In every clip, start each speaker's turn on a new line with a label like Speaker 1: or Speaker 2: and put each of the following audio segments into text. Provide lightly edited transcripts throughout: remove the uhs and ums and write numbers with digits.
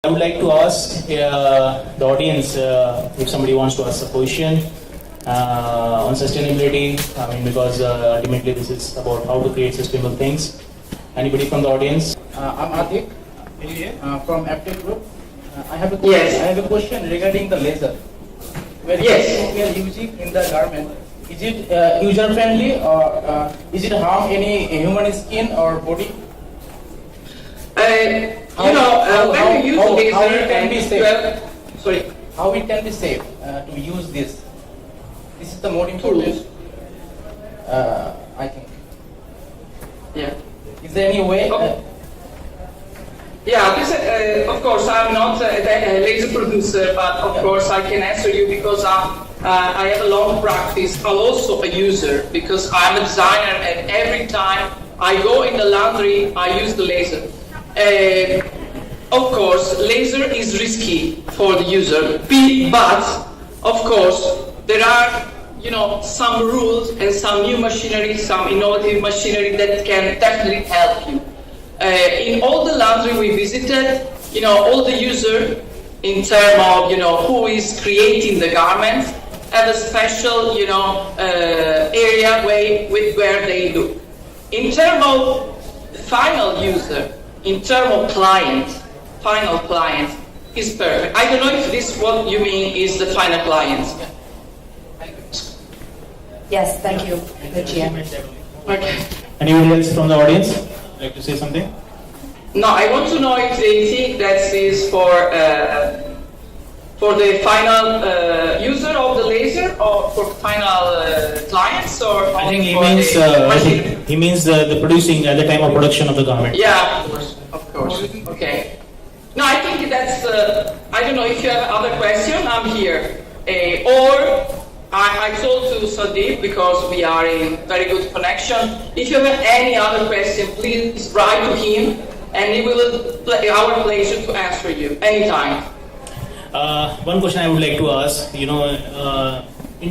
Speaker 1: I would like to ask the audience if somebody wants to ask a question on sustainability. I mean, because ultimately this is about how to create sustainable things. Anybody from the audience?
Speaker 2: I'm Atik from Aptech Group. I have a question regarding the laser. Where we are using in the garment, is it user friendly or is it harm any human skin or body?
Speaker 3: When you use laser,
Speaker 2: how it can be safe?
Speaker 3: Sorry.
Speaker 2: How it can be safe to use this? This is the more important. I think.
Speaker 3: Yeah.
Speaker 2: Is there any way?
Speaker 3: Of course, I'm not a laser producer, but of course I can answer you because I have a long practice. I'm also a user because I'm a designer, and every time I go in the laundry, I use the laser. Of course, laser is risky for the user, but of course there are some rules and some new machinery, some innovative machinery that can definitely help you. In all the laundry we visited, all the user in terms of who is creating the garment have a special area where they look. In terms of final user, in terms of final client is perfect. I don't know if this what you mean is the final client.
Speaker 4: Yes, thank you, Lucia.
Speaker 3: Okay.
Speaker 1: Anybody else from the audience like to say something?
Speaker 3: No, I want to know if they think that is for the final user of the laser or for final clients, or
Speaker 1: I think
Speaker 3: he
Speaker 1: means the producing at the time of production of the garment.
Speaker 3: Yeah, of course. Okay. No, I think that's. I don't know if you have other question. I'm here. Or I told to Sandeep because we are in very good connection. If you have any other question, please write to him, and it will be our pleasure to answer you anytime.
Speaker 1: One question I would like to ask, in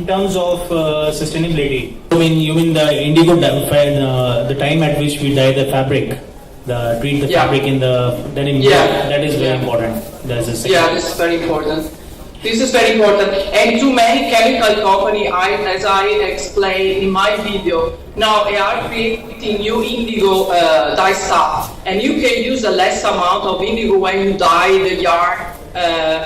Speaker 1: terms of sustainability, you mean the indigo dye, the time at which we dye the fabric, treat the fabric in the denim, that is very important. That's the second.
Speaker 3: Yeah, this is very important. This is very important. And to many chemical companies, as I explained in my video, now they are creating new indigo dye stuff, and you can use a less amount of indigo when you dye the yarn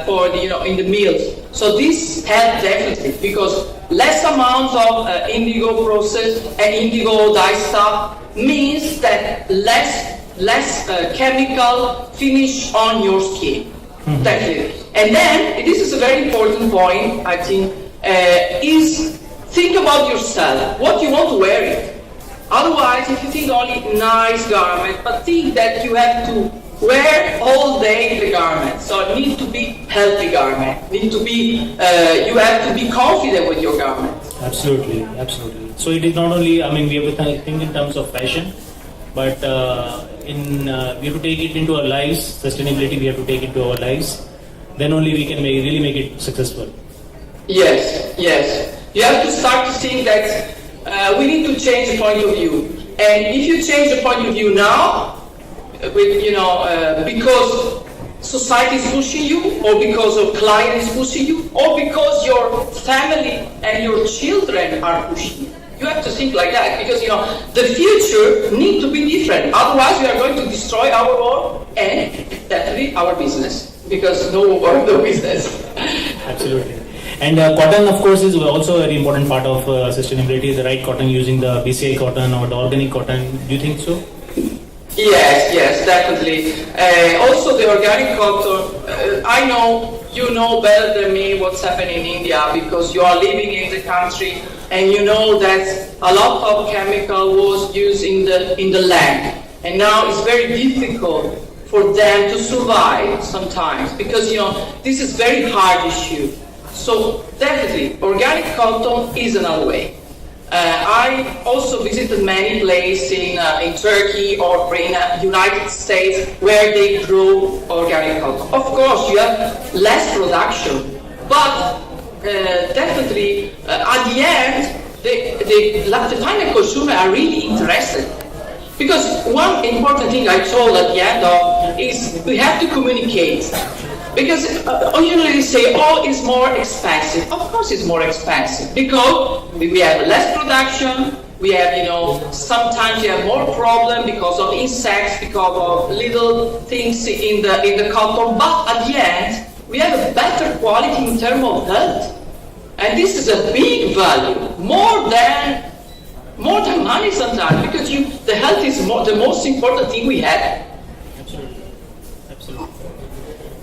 Speaker 3: for in the mills. So this helps definitely because less amount of indigo process and indigo dye stuff means that less chemical finish on your skin. Mm-hmm. Definitely. And then this is a very important point, I think, is think about yourself, what you want to wear it. Otherwise, if you think only nice garment, but think that you have to wear all day the garment. So it needs to be healthy garment. You have to be confident with your garment.
Speaker 1: Absolutely. So it is not only, we have to think in terms of fashion, but we have to take it into our lives. Sustainability we have to take into our lives. Then only we can really make it successful.
Speaker 3: Yes. You have to start to think that we need to change the point of view. And if you change the point of view now, because society is pushing you, or because your client is pushing you, or because your family and your children are pushing you. You have to think like that, because the future needs to be different. Otherwise, we are going to destroy our world and definitely our business, because no work, no business.
Speaker 1: Absolutely. And cotton, of course, is also a very important part of sustainability. The right cotton, using the BCI cotton or the organic cotton. Do you think so?
Speaker 3: Yes, definitely. Also, the organic cotton. I know you know better than me what's happening in India because you are living in the country, and you know that a lot of chemical was used in the land, and now it's very difficult for them to survive sometimes because this is very hard issue. So definitely, organic cotton is another way. I also visited many places in Turkey or in United States where they grow organic cotton. Of course, you have less production, but definitely at the end, the final consumer are really interested. Because one important thing I told at the end of is we have to communicate. Because usually they say, oh, it's more expensive. Of course it's more expensive because we have less production, we have, sometimes you have more problem because of insects, because of little things in the cotton, but at the end, we have a better quality in terms of health. And this is a big value, more than money sometimes, because the health is the most important thing we have.
Speaker 1: Absolutely.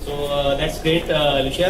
Speaker 1: So that's great, Lucia.